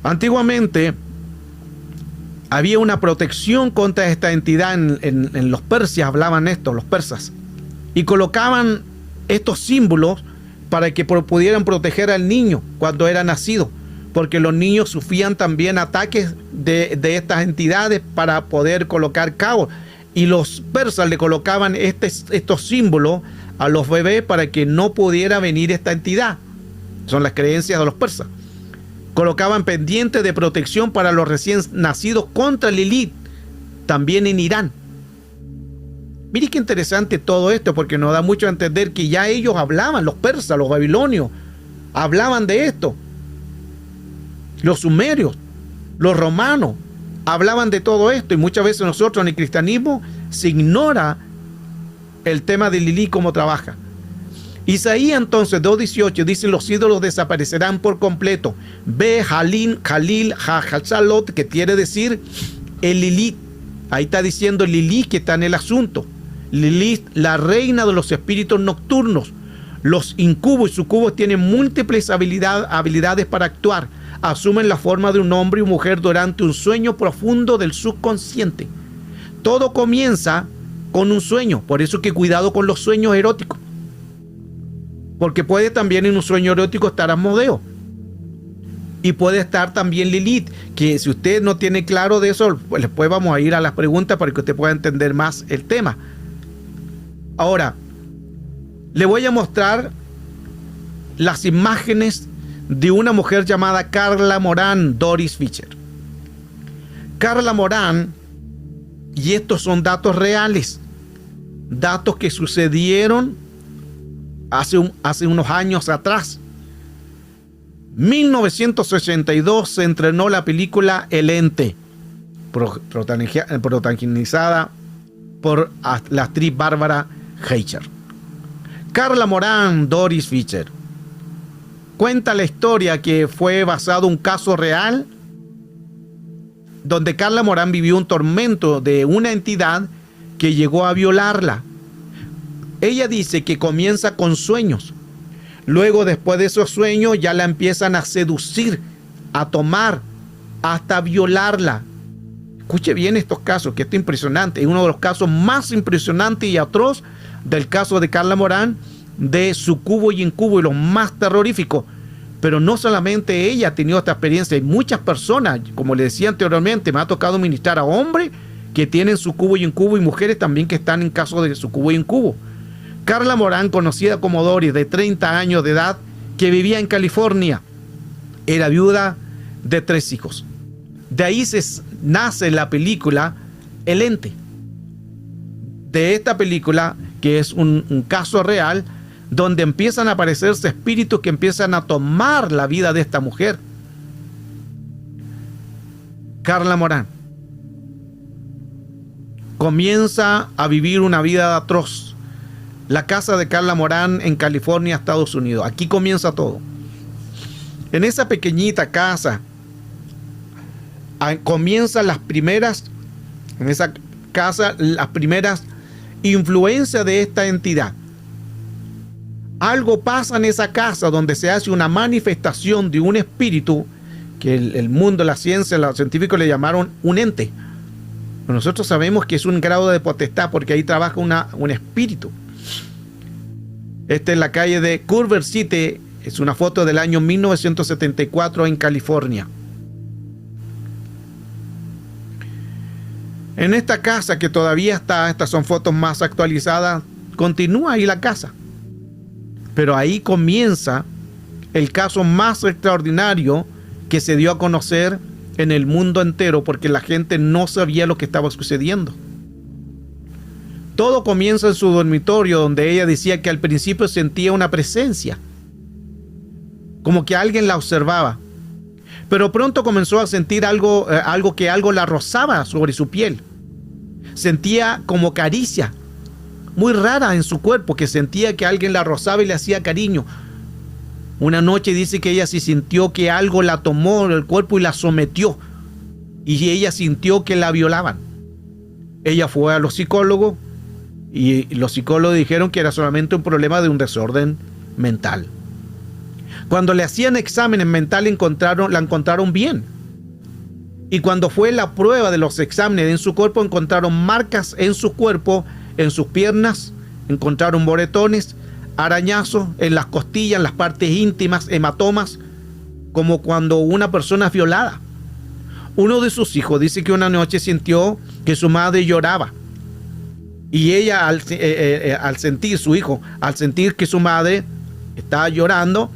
Antiguamente había una protección contra esta entidad. En los persas hablaban esto, los persas, y colocaban estos símbolos para que pudieran proteger al niño cuando era nacido, porque los niños sufrían también ataques de estas entidades para poder colocar cabos. Y los persas le colocaban estos símbolos a los bebés para que no pudiera venir esta entidad. Son las creencias de los persas. Colocaban pendientes de protección para los recién nacidos contra Lilith, también en Irán. Mire qué interesante todo esto, porque nos da mucho a entender que ya ellos hablaban, los persas, los babilonios, hablaban de esto. Los sumerios, los romanos, hablaban de todo esto, y muchas veces nosotros en el cristianismo se ignora el tema de Lilith, cómo trabaja. Isaías entonces 2:18 dice, los ídolos desaparecerán por completo. Ve Jalil, Hachalot, que quiere decir el Lilith. Ahí está diciendo Lilith, que está en el asunto. Lilith, la reina de los espíritus nocturnos. Los incubos y sucubos tienen múltiples habilidades para actuar. Asumen la forma de un hombre y mujer durante un sueño profundo del subconsciente. Todo comienza con un sueño, por eso que cuidado con los sueños eróticos, porque puede también en un sueño erótico estar Asmodeo. Y puede estar también Lilith, que si usted no tiene claro de eso, pues después vamos a ir a las preguntas para que usted pueda entender más el tema. Ahora, le voy a mostrar las imágenes de una mujer llamada Carla Moran Doris Fischer. Carla Moran, y estos son datos reales, datos que sucedieron hace unos años atrás. 1982 se estrenó la película El Ente, protagonizada por la actriz Bárbara Heicher. Carla Moran Doris Fischer cuenta la historia que fue basado en un caso real donde Carla Moran vivió un tormento de una entidad que llegó a violarla. Ella dice que comienza con sueños. Luego, después de esos sueños, ya la empiezan a seducir, a tomar, hasta violarla. Escuche bien estos casos, que esto es impresionante. Es uno de los casos más impresionantes y atroz del caso de Carla Moran, de sucubo y incubo, y los más terroríficos. Pero no solamente ella ha tenido esta experiencia, hay muchas personas, como le decía anteriormente, me ha tocado ministrar a hombres que tienen sucubo y incubo y mujeres también que están en caso de sucubo y incubo. Carla Moran, conocida como Doris, de 30 años de edad, que vivía en California, era viuda de 3 hijos. De ahí nace la película El Ente. De esta película, que es un caso real, donde empiezan a aparecerse espíritus que empiezan a tomar la vida de esta mujer. Carla Moran comienza a vivir una vida atroz. La casa de Carla Moran en California, Estados Unidos. Aquí comienza todo. En esa pequeñita casa comienzan las primeras influencias de esta entidad. Algo pasa en esa casa donde se hace una manifestación de un espíritu que el mundo, la ciencia, los científicos le llamaron un ente. Pero nosotros sabemos que es un grado de potestad porque ahí trabaja un espíritu. Esta es la calle de Culver City, es una foto del año 1974 en California. En esta casa que todavía está, estas son fotos más actualizadas, continúa ahí la casa. Pero ahí comienza el caso más extraordinario que se dio a conocer en el mundo entero porque la gente no sabía lo que estaba sucediendo. Todo comienza en su dormitorio, donde ella decía que al principio sentía una presencia, como que alguien la observaba. Pero pronto comenzó a sentir algo que la rozaba sobre su piel. Sentía como caricia, muy rara en su cuerpo, que sentía que alguien la rozaba y le hacía cariño. Una noche dice que ella sí sintió que algo la tomó del cuerpo y la sometió. Y ella sintió que la violaban. Ella fue a los psicólogos. Y los psicólogos dijeron que era solamente un problema de un desorden mental. Cuando le hacían exámenes mentales la encontraron bien. Y cuando fue la prueba de los exámenes en su cuerpo, encontraron marcas en su cuerpo, en sus piernas, encontraron moretones, arañazos en las costillas, en las partes íntimas, hematomas, como cuando una persona es violada. Uno de sus hijos dice que una noche sintió que su madre lloraba. Y ella al sentir que su madre estaba llorando,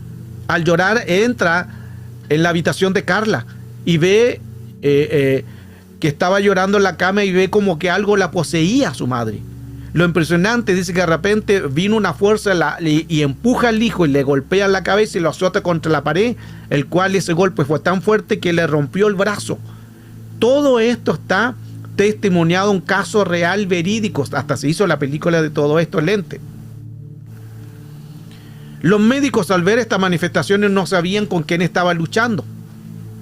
al llorar entra en la habitación de Carla y ve que estaba llorando en la cama y ve como que algo la poseía a su madre. Lo impresionante, dice que de repente vino una fuerza y empuja al hijo y le golpea la cabeza y lo azota contra la pared, el cual ese golpe fue tan fuerte que le rompió el brazo. Todo esto está testimoniado, un caso real, verídico. Hasta se hizo la película de todo esto, El Ente. Los médicos, al ver estas manifestaciones, no sabían con quién estaba luchando.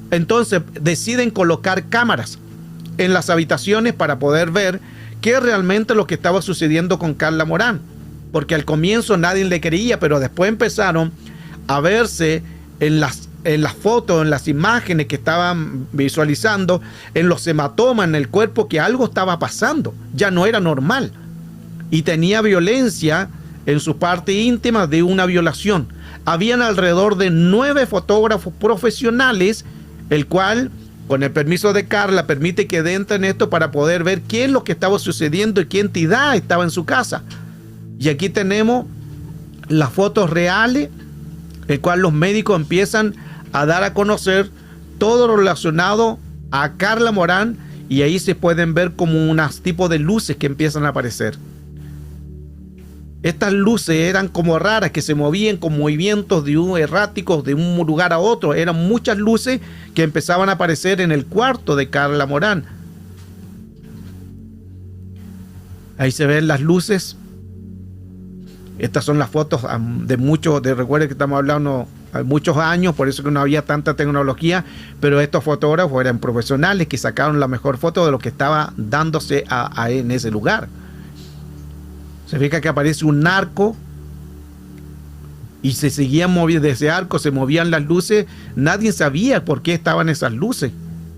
Entonces deciden colocar cámaras en las habitaciones para poder ver qué es realmente lo que estaba sucediendo con Carla Moran. Porque al comienzo nadie le creía, pero después empezaron a verse en las fotos, en las imágenes que estaban visualizando, en los hematomas en el cuerpo, que algo estaba pasando, ya no era normal y tenía violencia en su parte íntima de una violación. habían alrededor de 9 fotógrafos profesionales, el cual, con el permiso de Carla, permite que entren en esto para poder ver qué es lo que estaba sucediendo y qué entidad estaba en su casa. Y aquí tenemos las fotos reales, el cual los médicos empiezan a dar a conocer todo lo relacionado a Carla Morán, y ahí se pueden ver como unos tipos de luces que empiezan a aparecer. Estas luces eran como raras, que se movían con movimientos erráticos de un lugar a otro. Eran muchas luces que empezaban a aparecer en el cuarto de Carla Morán. Ahí se ven las luces. Estas son las fotos recuerden que estamos hablando de muchos años, por eso que no había tanta tecnología, pero estos fotógrafos eran profesionales que sacaron la mejor foto de lo que estaba dándose en ese lugar. Se fija que aparece un arco y se seguían moviendo de ese arco, se movían las luces. Nadie sabía por qué estaban esas luces,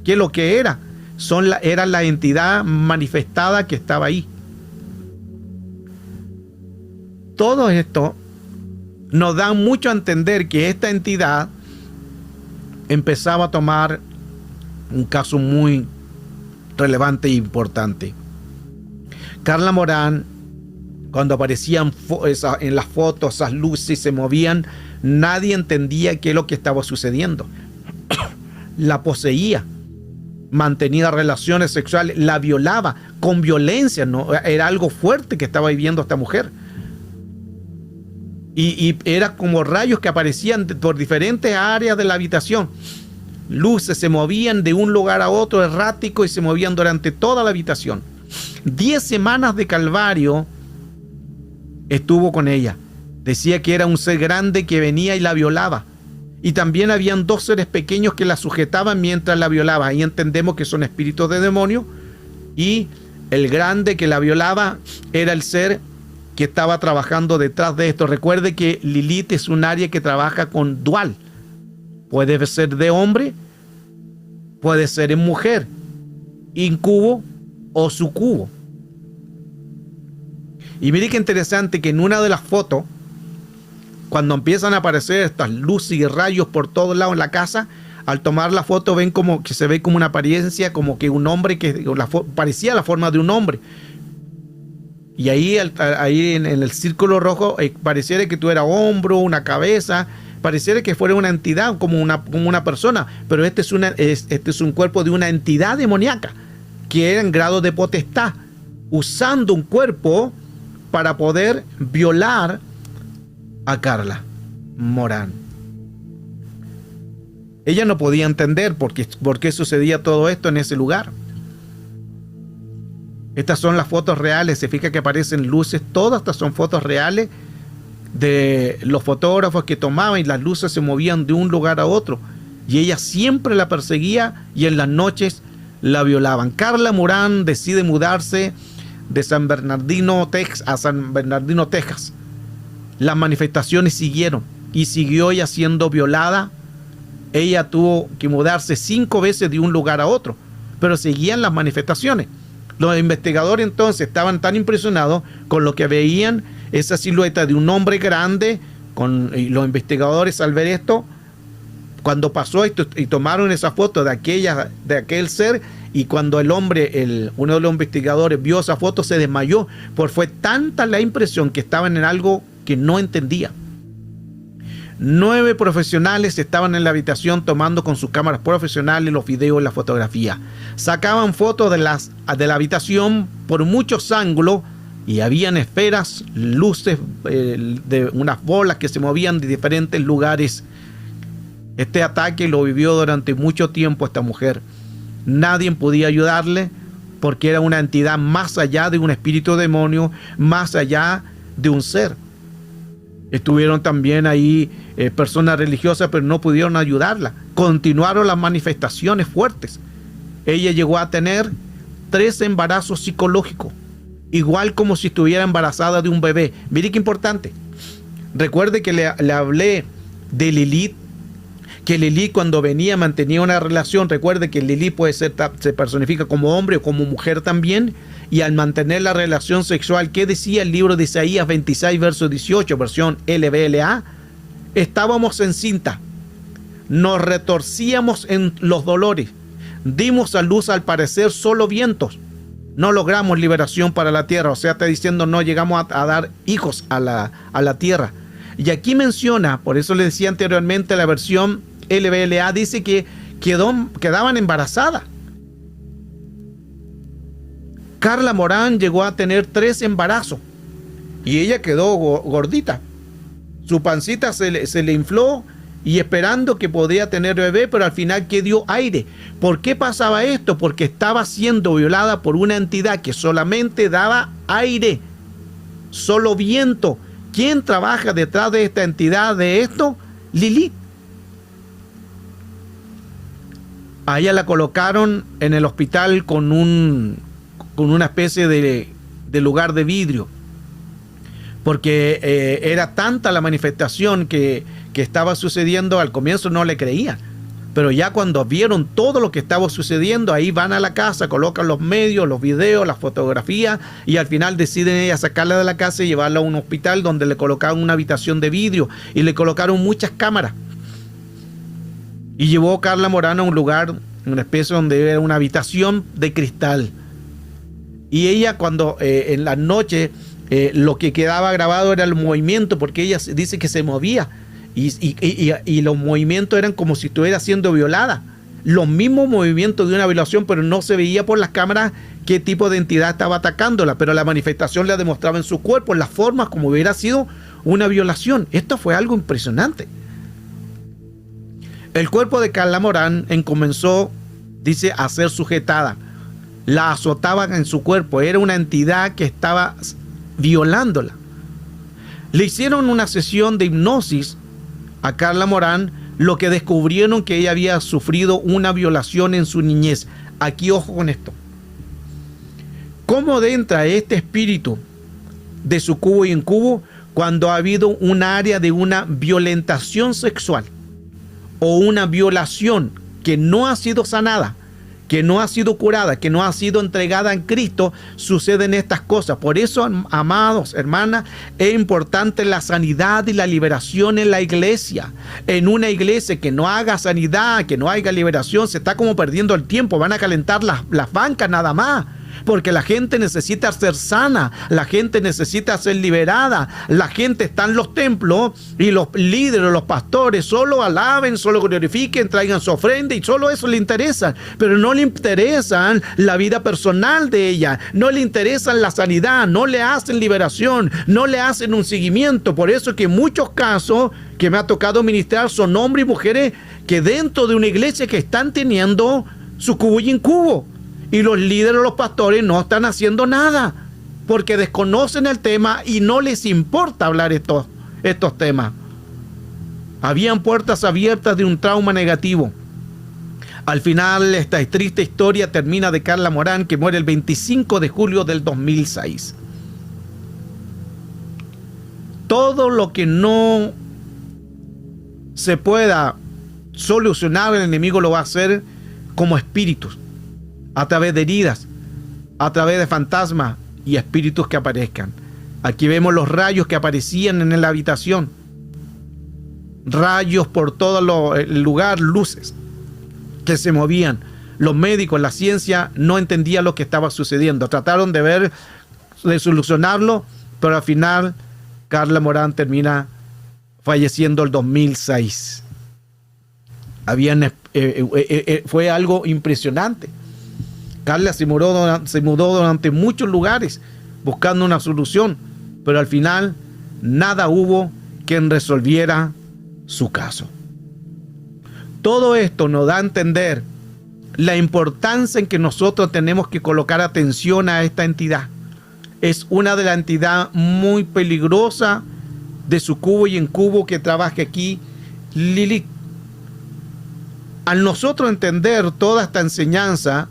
qué es lo que era. Era la entidad manifestada que estaba ahí. Todo esto nos da mucho a entender que esta entidad empezaba a tomar un caso muy relevante e importante. Carla Morán, cuando aparecían en las fotos, esas luces se movían, nadie entendía qué es lo que estaba sucediendo. La poseía, mantenía relaciones sexuales, la violaba con violencia, ¿no? Era algo fuerte que estaba viviendo esta mujer. Y era como rayos que aparecían por diferentes áreas de la habitación. Luces se movían de un lugar a otro errático y se movían durante toda la habitación. 10 semanas de calvario estuvo con ella. Decía que era un ser grande que venía y la violaba. Y también habían 2 seres pequeños que la sujetaban mientras la violaba. Ahí entendemos que son espíritus de demonio. Y el grande que la violaba era el ser que estaba trabajando detrás de esto. Recuerde que Lilith es un área que trabaja con dual. Puede ser de hombre, puede ser en mujer, incubo o sucubo. Y mire qué interesante que en una de las fotos, cuando empiezan a aparecer estas luces y rayos por todos lados en la casa, al tomar la foto ven como que se ve como una apariencia, como que un hombre que parecía la forma de un hombre. Y ahí en el círculo rojo pareciera que tú eras hombro, una cabeza, pareciera que fuera una entidad, como una persona, pero este es un cuerpo de una entidad demoníaca que era en grado de potestad, usando un cuerpo para poder violar a Carla Morán. Ella no podía entender por qué sucedía todo esto en ese lugar. Estas son las fotos reales, se fija que aparecen luces, todas estas son fotos reales de los fotógrafos que tomaban y las luces se movían de un lugar a otro. Y ella siempre la perseguía y en las noches la violaban. Carla Morán decide mudarse de San Bernardino, Texas, a San Bernardino, Texas. Las manifestaciones siguieron y siguió ella siendo violada. Ella tuvo que mudarse 5 veces de un lugar a otro, pero seguían las manifestaciones. Los investigadores entonces estaban tan impresionados con lo que veían, esa silueta de un hombre grande, y los investigadores al ver esto, cuando pasó esto y tomaron esa foto de aquel ser, y cuando uno de los investigadores vio esa foto se desmayó, porque fue tanta la impresión que estaban en algo que no entendía. 9 profesionales estaban en la habitación tomando con sus cámaras profesionales los videos y la fotografía. Sacaban fotos de la habitación por muchos ángulos y habían esferas, luces, de unas bolas que se movían de diferentes lugares. Este ataque lo vivió durante mucho tiempo esta mujer. Nadie podía ayudarle porque era una entidad más allá de un espíritu demonio, más allá de un ser. Estuvieron también ahí personas religiosas, pero no pudieron ayudarla. Continuaron las manifestaciones fuertes. Ella llegó a tener 3 embarazos psicológicos, igual como si estuviera embarazada de un bebé. Mire qué importante. Recuerde que le hablé de Lilith, que Lilith cuando venía mantenía una relación. Recuerde que Lilith se personifica como hombre o como mujer también. Y al mantener la relación sexual, ¿qué decía el libro de Isaías 26, verso 18, versión LBLA? estábamos en cinta, nos retorcíamos en los dolores, dimos a luz al parecer solo vientos, no logramos liberación para la tierra. O sea, está diciendo no llegamos a dar hijos a la tierra. Y aquí menciona, por eso le decía anteriormente, la versión LBLA dice que quedaban embarazadas. Carla Morán llegó a tener 3 embarazos y ella quedó gordita. Su pancita se le infló y esperando que podía tener bebé, pero al final que dio aire. ¿Por qué pasaba esto? Porque estaba siendo violada por una entidad que solamente daba aire, solo viento. ¿Quién trabaja detrás de esta entidad de esto? Lilith. A ella la colocaron en el hospital con una especie de lugar de vidrio, porque era tanta la manifestación que estaba sucediendo. Al comienzo no le creían, pero ya cuando vieron todo lo que estaba sucediendo, ahí van a la casa, colocan los medios, los videos, las fotografías, y al final deciden ella sacarla de la casa y llevarla a un hospital donde le colocaron una habitación de vidrio y le colocaron muchas cámaras. Y llevó a Carla Morán a un lugar, una especie donde era una habitación de cristal. Y ella cuando en la noche lo que quedaba grabado era el movimiento, porque ella dice que se movía y los movimientos eran como si estuviera siendo violada. Los mismos movimientos de una violación, pero no se veía por las cámaras qué tipo de entidad estaba atacándola, pero la manifestación la demostraba en su cuerpo, en las formas como hubiera sido una violación. Esto fue algo impresionante. El cuerpo de Carla Morán comenzó, dice, a ser sujetada. La azotaban en su cuerpo. Era una entidad que estaba violándola. Le hicieron una sesión de hipnosis a Carla Morán, lo que descubrieron que ella había sufrido una violación en su niñez. Aquí ojo con esto. ¿Cómo entra este espíritu de sucubo y incubo cuando ha habido un área de una violentación sexual o una violación que no ha sido sanada, que no ha sido curada, que no ha sido entregada en Cristo? Suceden estas cosas. Por eso, amados, hermanas, es importante la sanidad y la liberación en la iglesia. En una iglesia que no haga sanidad, que no haya liberación, se está como perdiendo el tiempo. Van a calentar las bancas nada más. Porque la gente necesita ser sana, la gente necesita ser liberada, la gente está en los templos y los líderes, los pastores, solo alaben, solo glorifiquen, traigan su ofrenda y solo eso le interesa, pero no le interesan la vida personal de ella, no le interesan la sanidad, no le hacen liberación, no le hacen un seguimiento. Por eso que en muchos casos que me ha tocado ministrar son hombres y mujeres que dentro de una iglesia que están teniendo sucubo y incubo. Y los líderes, los pastores no están haciendo nada porque desconocen el tema y no les importa hablar estos temas. Habían puertas abiertas de un trauma negativo. Al final, esta triste historia termina de Carla Morán, que muere el 25 de julio del 2006. Todo lo que no se pueda solucionar, el enemigo lo va a hacer como espíritus, a través de heridas, a través de fantasmas y espíritus que aparezcan. Aquí vemos los rayos que aparecían en la habitación. Rayos por todo el lugar, luces que se movían. Los médicos, la ciencia no entendía lo que estaba sucediendo. Trataron de solucionarlo, pero al final Carla Morán termina falleciendo el 2006. Fue algo impresionante. Carla se mudó durante muchos lugares buscando una solución, pero al final nada hubo quien resolviera su caso. Todo esto nos da a entender la importancia en que nosotros tenemos que colocar atención a esta entidad. Es una de las entidades muy peligrosas de sucubo y incubo que trabaja aquí Lilith. Al nosotros entender toda esta enseñanza,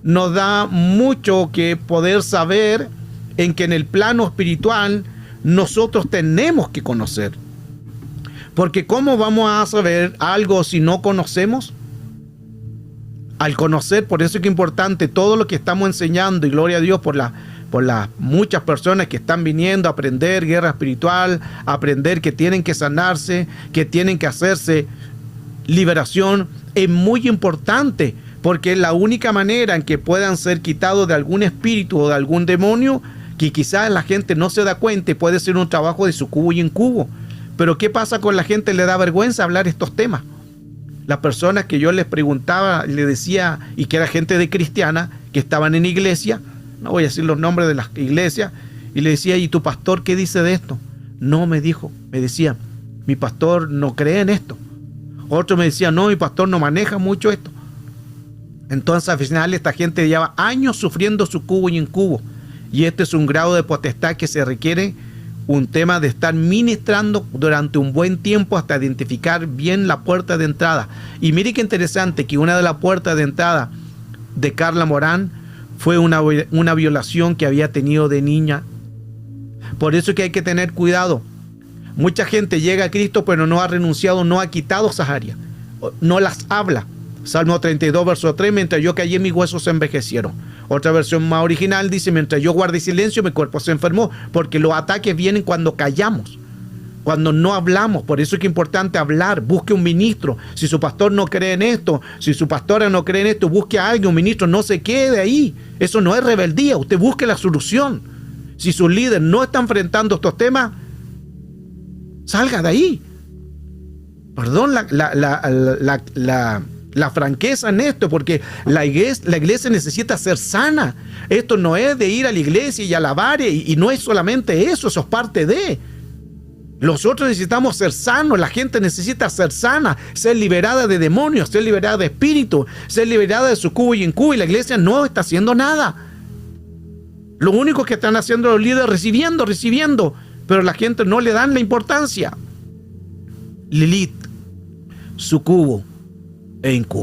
nos da mucho que poder saber en que en el plano espiritual nosotros tenemos que conocer. Porque ¿cómo vamos a saber algo si no conocemos? Al conocer, por eso es que es importante todo lo que estamos enseñando, y gloria a Dios por por las muchas personas que están viniendo a aprender guerra espiritual, a aprender que tienen que sanarse, que tienen que hacerse liberación. Es muy importante, porque es la única manera en que puedan ser quitados de algún espíritu o de algún demonio, que quizás la gente no se da cuenta y puede ser un trabajo de sucubo y incubo. Pero ¿qué pasa con la gente? Le da vergüenza hablar estos temas. Las personas que yo les preguntaba, le decía, y que era gente de cristiana, que estaban en iglesia, no voy a decir los nombres de las iglesias, y le decía, ¿y tu pastor qué dice de esto? No, me dijo, me decía, mi pastor no cree en esto. Otro me decía, no, mi pastor no maneja mucho esto. Entonces al final esta gente lleva años sufriendo sucubo y incubo, y este es un grado de potestad que se requiere un tema de estar ministrando durante un buen tiempo hasta identificar bien la puerta de entrada. Y mire qué interesante que una de las puertas de entrada de Carla Morán fue una violación que había tenido de niña. Por eso es que hay que tener cuidado. Mucha gente llega a Cristo pero no ha renunciado, no ha quitado esas áreas, no las habla. Salmo 32, verso 3, mientras yo callé mis huesos se envejecieron. Otra versión más original dice, mientras yo guardé silencio mi cuerpo se enfermó, porque los ataques vienen cuando callamos, cuando no hablamos. Por eso es que es importante hablar. Busque un ministro. Si su pastor no cree en esto, si su pastora no cree en esto, busque a alguien, un ministro. No se quede ahí. Eso no es rebeldía. Usted busque la solución. Si sus líderes no están enfrentando estos temas, salga de ahí. Perdón la franqueza en esto, porque la iglesia necesita ser sana. Esto no es de ir a la iglesia y alabar, y no es solamente eso, eso es parte de. Nosotros necesitamos ser sanos, la gente necesita ser sana, ser liberada de demonios, ser liberada de espíritu, ser liberada de sucubo y incubo, y la iglesia no está haciendo nada. Lo único que están haciendo los líderes recibiendo, pero la gente no le dan la importancia. Lilith, sucubo e incubo.